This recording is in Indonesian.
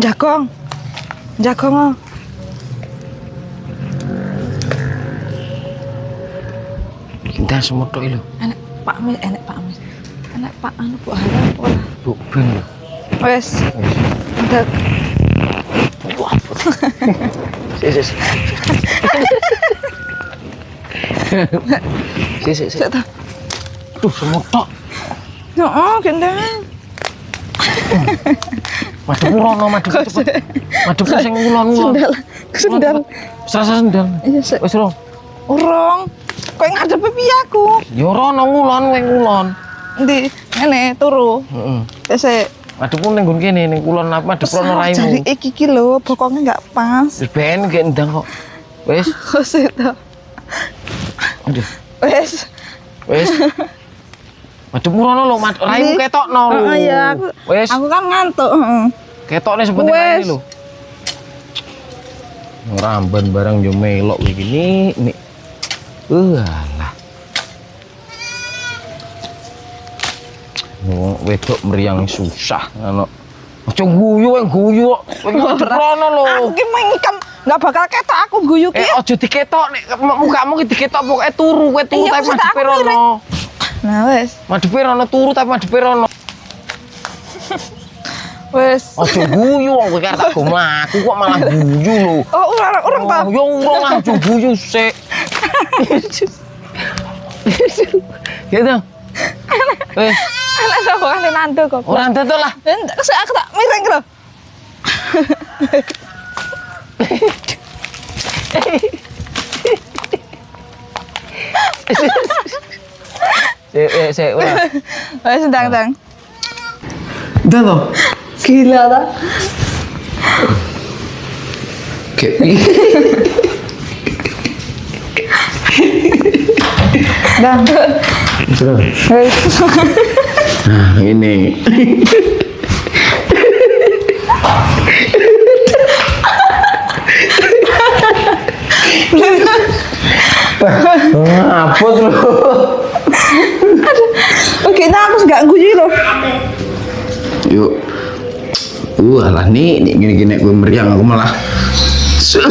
Jagong. Jagong. Kita semua tok lho. Enak Pak Mis, enak Pak Mis. Enak Pak anu Bu Harap ora. Bu ben lho. Wes. Udah. Wah. Sik. Sik. Tuh semua tok. Heeh, gendeng. Madep rono, madep cepet. Madep sing ngulon-ngulon. Sendal. Serasa sendal. Iya, Sik. Wis ro. Urung. Kowe ngadepi piye aku? Ya rono ngulon, kowe ngulon. Ndi? Ngene turu. Heeh. Sik. Madepmu ning nggon kene ning kulon madep rono raimu. Jari iki lho, bokongnya enggak pas. Wis ben gek ndang kok. Wis. Wis to. Aduh. Wis. Madepmu rono lho, raimu ketokno lho. Heeh ya, Wis. aku kan ngantuk, heeh. Ketokne sepenting raine lho. Ramban barang yo melok iki nih. Alah. Wong wedok mriyang susah ngono. Aja guyu rono lho. Aku ki mengkem, enggak bakal ketok aku guyu ki. Aja diketok nek mukamu ki diketok pokoke turu kowe turu tapi madepe rono. Nah wis. Madepe rono turu tapi madepe rono. Wis. Aja guyu kowe karo tak go mlaku kok malah guyu lho. Oh, urung ta. Yo urung aja guyu sik. Gitu. Wis. Enak to kok ane nando kok. Ora ndak lah. Sik aku tak miring lho. Sik ora. Wis ndang. Ndak to. Gila ta. Bang. Wis. Nah, ini. Apa tuh? Oke, nah aku enggak guyu lho. Yuk. Alah nih gini-gini gue meriang aku malah. Susah.